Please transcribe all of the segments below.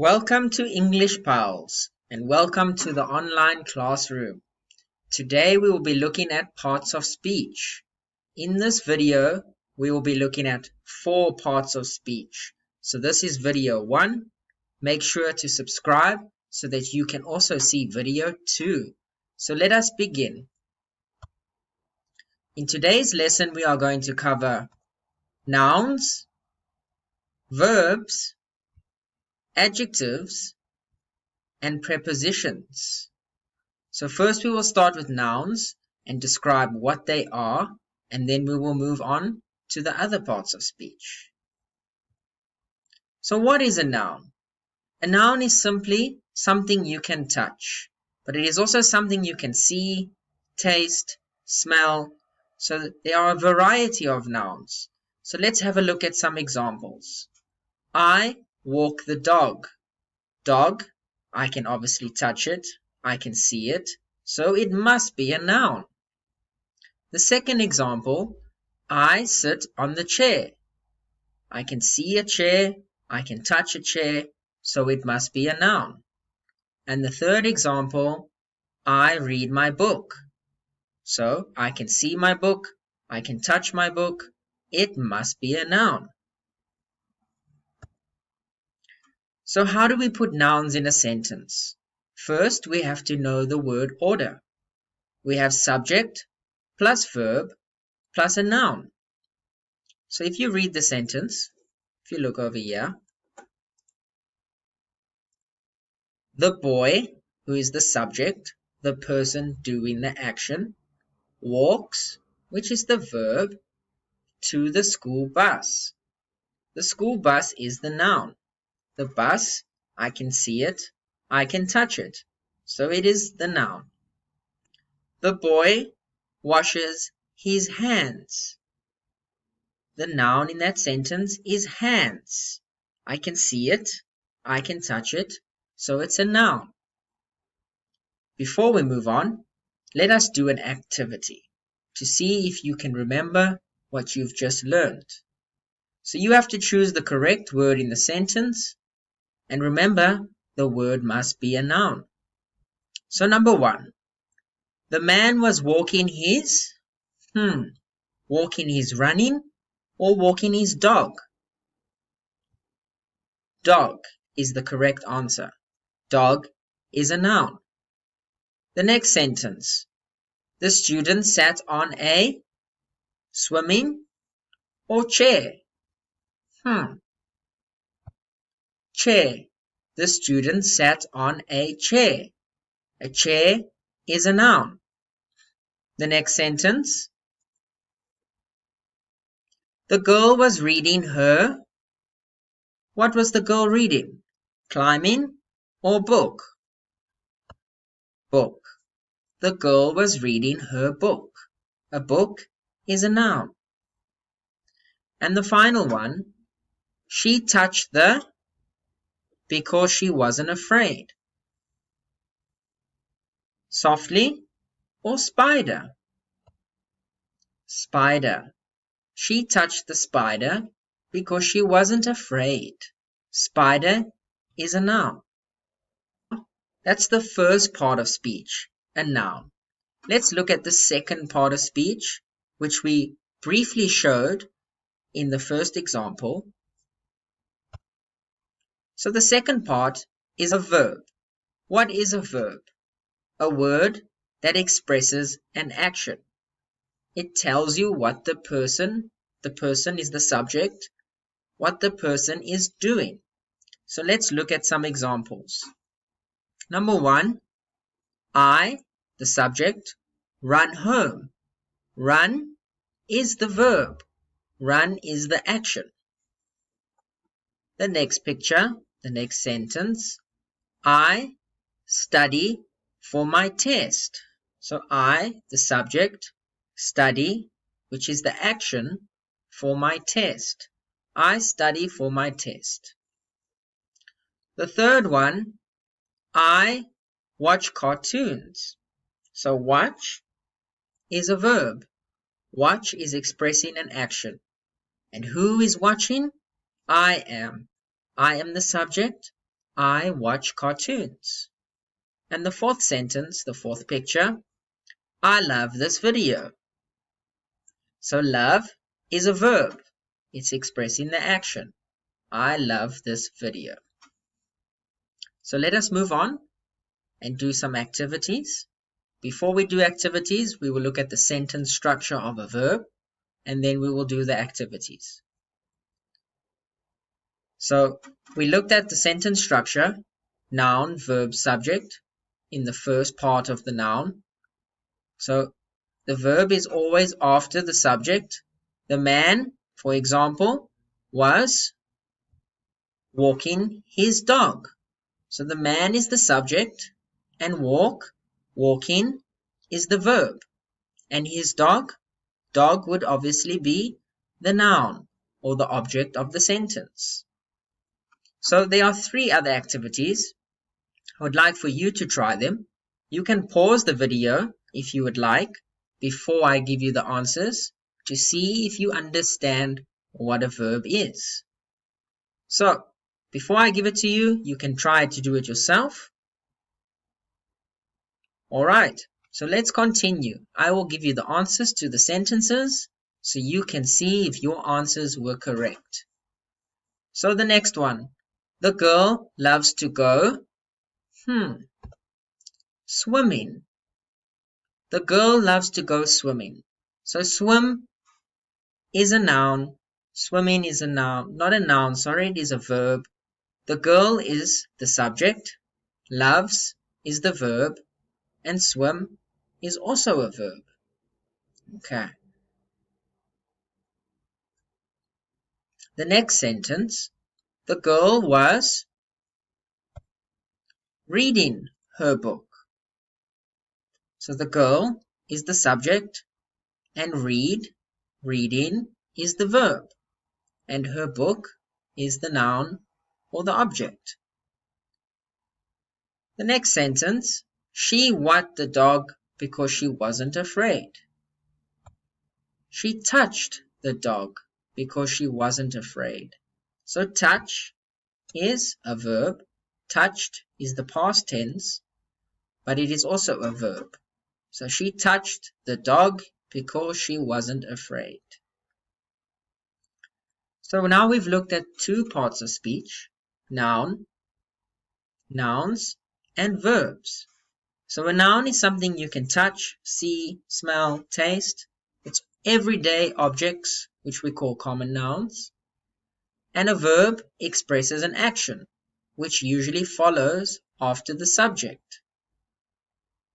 Welcome to EnglishPals and welcome to the online classroom. Today we will be looking at parts of speech. In this video, we will be looking at 4 parts of speech. So this is video 1. Make sure to subscribe so that you can also see video 2. So let us begin. In today's lesson, we are going to cover nouns, verbs, adjectives, and prepositions. So first we will start with nouns and describe what they are, and then we will move on to the other parts of speech. So what is a noun? A noun is simply something you can touch, but it is also something you can see, taste, smell. So there are a variety of nouns. So let's have a look at some examples. I walk the dog. Dog, I can obviously touch it. I can see it, so it must be a noun. The second example, I sit on the chair. I can see a chair, I can touch a chair, so it must be a noun. And the third example, I read my book. So I can see my book, I can touch my book, it must be a noun. So how do we put nouns in a sentence? First, we have to know the word order. We have subject plus verb plus a noun. So if you read the sentence, if you look over here, the boy, who is the subject, the person doing the action, walks, which is the verb, to the school bus. The school bus is the noun. The bus, I can see it, I can touch it, so it is the noun. The boy washes his hands. The noun in that sentence is hands. I can see it, I can touch it, so it's a noun. Before we move on, let us do an activity to see if you can remember what you've just learned. So you have to choose the correct word in the sentence, and remember, the word must be a noun. So number 1, the man was walking his, walking his running or walking his dog? Dog is the correct answer. Dog is a noun. The next sentence, the student sat on a swimming or chair? Chair. The student sat on a chair. A chair is a noun. The next sentence, the girl was reading her. What was the girl reading? Climbing or book? Book. The girl was reading her book. A book is a noun. And the final one, she touched the, because she wasn't afraid. Softly or spider? Spider. She touched the spider because she wasn't afraid. Spider is a noun. That's the first part of speech, a noun. Let's look at the second part of speech, which we briefly showed in the first example. So the second part is a verb. What is a verb? A word that expresses an action. It tells you what the person is the subject, what the person is doing. So let's look at some examples. Number 1, I, the subject, run home. Run is the verb. Run is the action. The next picture, the next sentence, I study for my test. So I, the subject, study, which is the action, for my test. I study for my test. The third one, I watch cartoons. So watch is a verb. Watch is expressing an action. And who is watching? I am. I am the subject. I watch cartoons. And the fourth sentence, the fourth picture, I love this video. So love is a verb. It's expressing the action. I love this video. So let us move on and do some activities. Before we do activities, we will look at the sentence structure of a verb, and then we will do the activities. So we looked at the sentence structure, noun, verb, subject, in the first part of the noun. So the verb is always after the subject. The man, for example, was walking his dog. So the man is the subject, and walking, is the verb. And his dog would obviously be the noun or the object of the sentence. So there are 3 other activities. I would like for you to try them. You can pause the video if you would like before I give you the answers to see if you understand what a verb is. So before I give it to you, you can try to do it yourself. Alright, so let's continue. I will give you the answers to the sentences so you can see if your answers were correct. So the next one, the girl loves to go swimming. The girl loves to go swimming. So swim is a noun. Swimming is a noun. Not a noun, sorry, it is a verb. The girl is the subject. Loves is the verb. And swim is also a verb. Okay. The next sentence, the girl was reading her book. So the girl is the subject and reading is the verb, and her book is the noun or the object. The next sentence, she whacked the dog because she wasn't afraid. She touched the dog because she wasn't afraid. So touch is a verb. Touched is the past tense, but it is also a verb. So she touched the dog because she wasn't afraid. So now we've looked at 2 parts of speech, noun, nouns, and verbs. So a noun is something you can touch, see, smell, taste. It's everyday objects, which we call common nouns. And a verb expresses an action, which usually follows after the subject.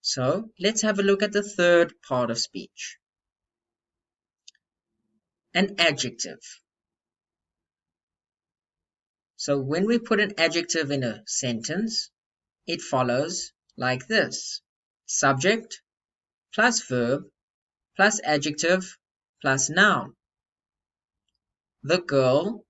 So let's have a look at the 3rd part of speech. An adjective. So when we put an adjective in a sentence, it follows like this. Subject plus verb plus adjective plus noun. The girl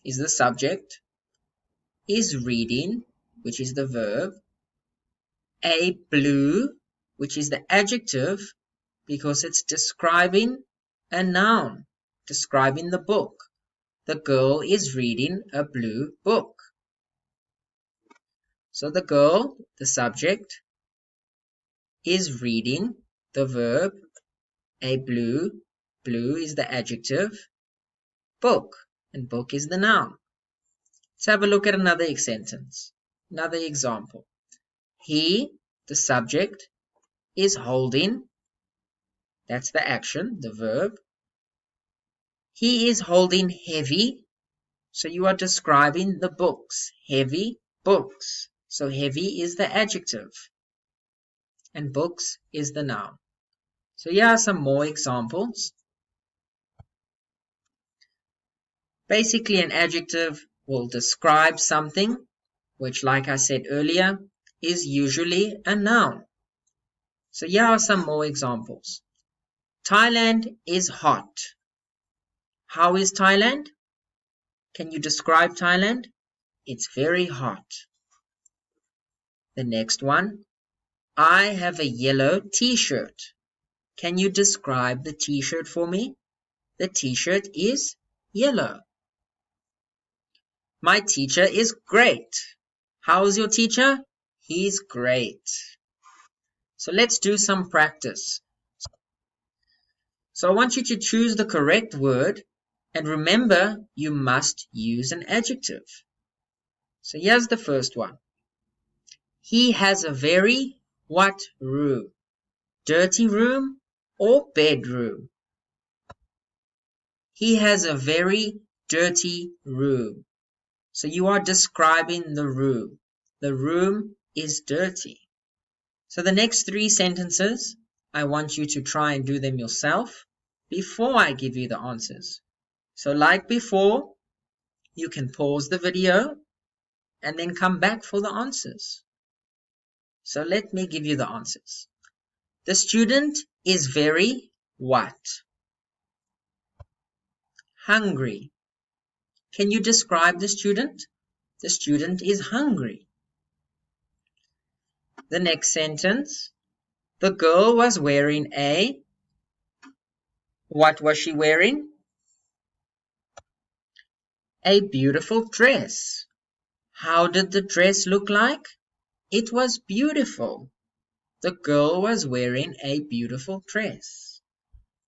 is the subject, is reading, which is the verb, a blue, which is the adjective because it's describing a noun, describing the book. The girl is reading a blue book. So the girl, the subject, is reading, the verb, a blue is the adjective, book, and book is the noun. Let's have a look at another sentence, another example. He, the subject, is holding, that's the action, the verb. He is holding heavy, so you are describing the books, heavy books. So heavy is the adjective, and books is the noun. So here are some more examples. Basically, an adjective will describe something, which, like I said earlier, is usually a noun. So here are some more examples. Thailand is hot. How is Thailand? Can you describe Thailand? It's very hot. The next one. I have a yellow t-shirt. Can you describe the t-shirt for me? The t-shirt is yellow. My teacher is great. How's your teacher? He's great. So let's do some practice. So I want you to choose the correct word, and remember, you must use an adjective. So here's the first one. He has a very what room? Dirty room or bedroom? He has a very dirty room. So you are describing the room. The room is dirty. So the next three sentences, I want you to try and do them yourself before I give you the answers. So like before, you can pause the video and then come back for the answers. So let me give you the answers. The student is very what? Hungry. Can you describe the student? The student is hungry. The next sentence. The girl was wearing a... What was she wearing? A beautiful dress. How did the dress look like? It was beautiful. The girl was wearing a beautiful dress.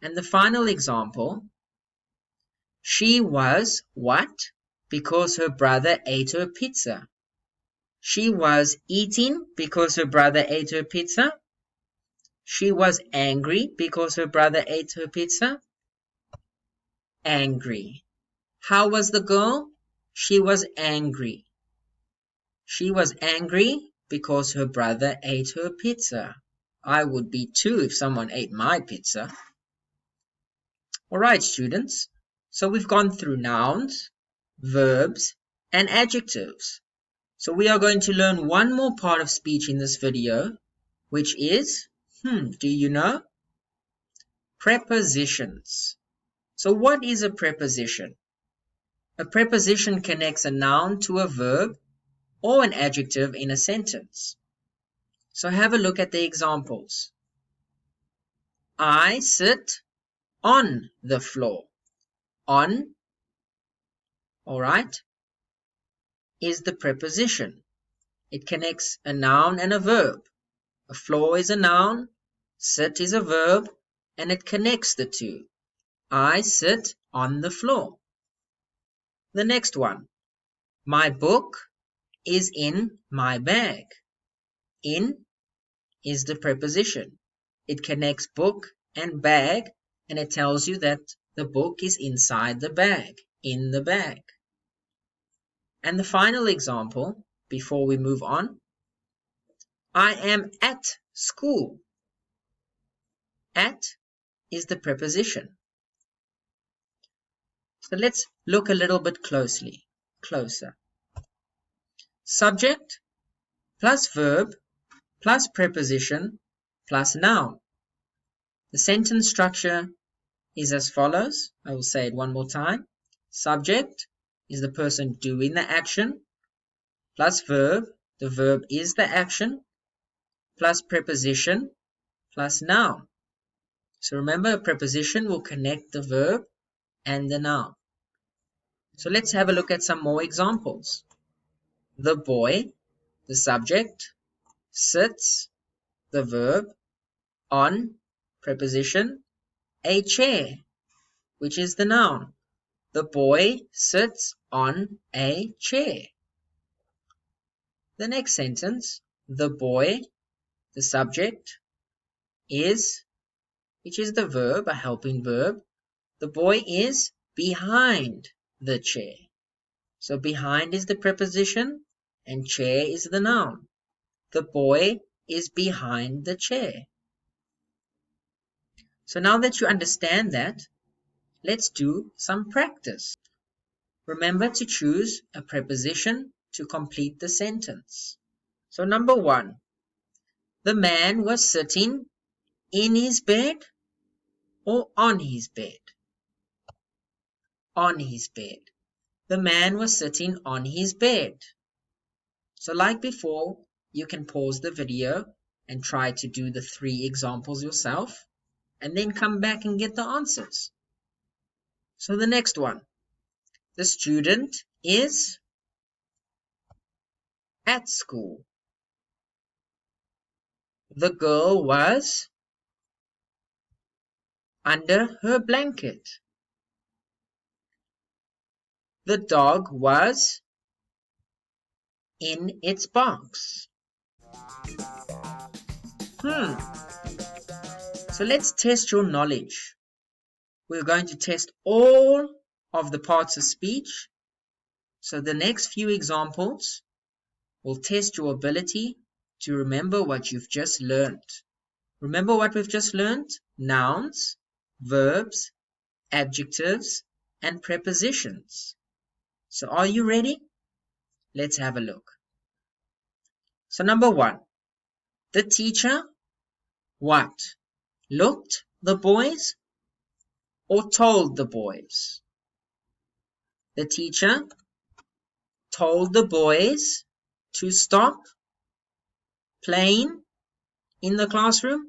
And the final example. She was what? Because her brother ate her pizza. She was eating because her brother ate her pizza. She was angry because her brother ate her pizza. Angry. How was the girl? She was angry. She was angry because her brother ate her pizza. I would be too if someone ate my pizza. Alright, students. So we've gone through nouns, verbs, and adjectives. So we are going to learn one more part of speech in this video, which is, do you know? Prepositions. So what is a preposition? A preposition connects a noun to a verb or an adjective in a sentence. So have a look at the examples. I sit on the floor. On, alright, is the preposition. It connects a noun and a verb. A floor is a noun, sit is a verb, and it connects the two. I sit on the floor. The next one. My book is in my bag. In is the preposition. It connects book and bag, and it tells you that the book is inside the bag, in the bag. And the final example, before we move on, I am at school. At is the preposition. So let's look a little bit closer. Subject plus verb plus preposition plus noun. The sentence structure is as follows. I will say it one more time. Subject is the person doing the action, plus verb, the verb is the action, plus preposition, plus noun. So remember, a preposition will connect the verb and the noun. So let's have a look at some more examples. The boy, the subject, sits, the verb, on, preposition, a chair, which is the noun. The boy sits on a chair. The next sentence, the boy, the subject, is, which is the verb, a helping verb. The boy is behind the chair. So behind is the preposition and chair is the noun. The boy is behind the chair. So now that you understand that, let's do some practice. Remember to choose a preposition to complete the sentence. So number 1, the man was sitting in his bed or on his bed? On his bed. The man was sitting on his bed. So like before, you can pause the video and try to do the 3 examples yourself, and then come back and get the answers. So the next one, the student is at school. The girl was under her blanket. The dog was in its box. So let's test your knowledge. We're going to test all of the parts of speech. So the next few examples will test your ability to remember what you've just learned. Remember what we've just learned? Nouns, verbs, adjectives, and prepositions. So are you ready? Let's have a look. So number 1, the teacher, what? Looked the boys or told the boys? The teacher told the boys to stop playing in the classroom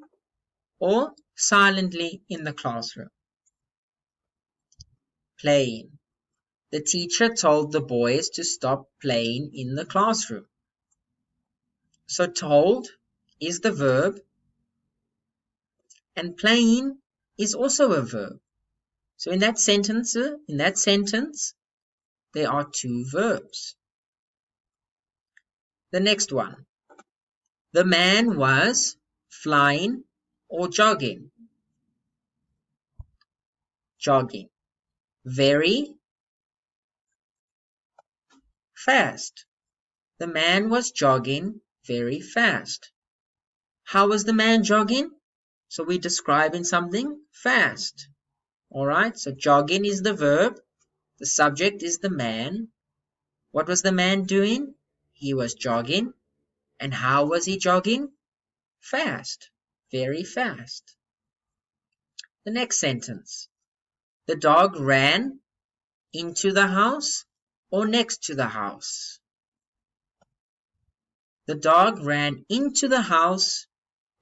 or silently in the classroom? Playing. The teacher told the boys to stop playing in the classroom. So told is the verb and playing is also a verb. So in that sentence, there are 2 verbs. The next one. The man was flying or jogging. Jogging. Very fast. The man was jogging very fast. How was the man jogging? So we're describing something fast. Alright, so jogging is the verb. The subject is the man. What was the man doing? He was jogging. And how was he jogging? Fast. Very fast. The next sentence. The dog ran into the house or next to the house? The dog ran into the house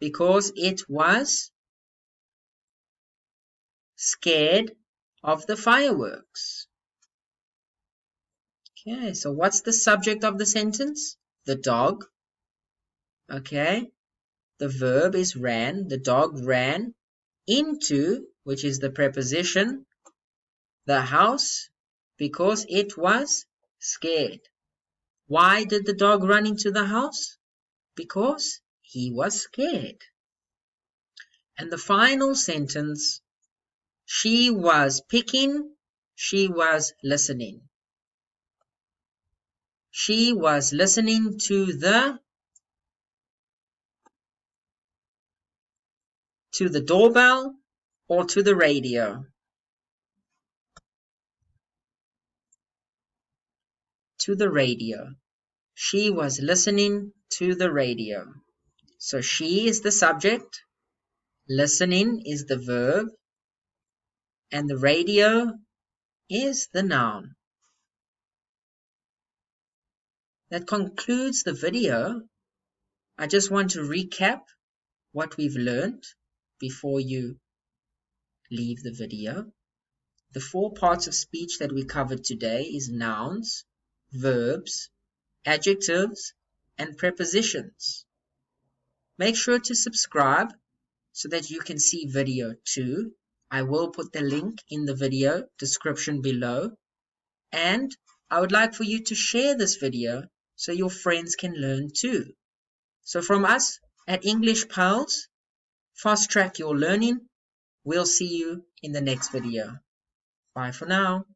because it was scared of the fireworks. Okay, so what's the subject of the sentence? The dog. Okay, the verb is ran. The dog ran into, which is the preposition, the house because it was scared. Why did the dog run into the house? Because he was scared. And the final sentence, she was picking, she was listening. She was listening to the doorbell or to the radio. To the radio. She was listening to the radio. So she is the subject, listening is the verb, and the radio is the noun. That concludes the video. I just want to recap what we've learned before you leave the video. The 4 parts of speech that we covered today is nouns, verbs, adjectives, and prepositions. Make sure to subscribe so that you can see video 2. I will put the link in the video description below. And I would like for you to share this video so your friends can learn too. So from us at EnglishPals, fast track your learning. We'll see you in the next video. Bye for now.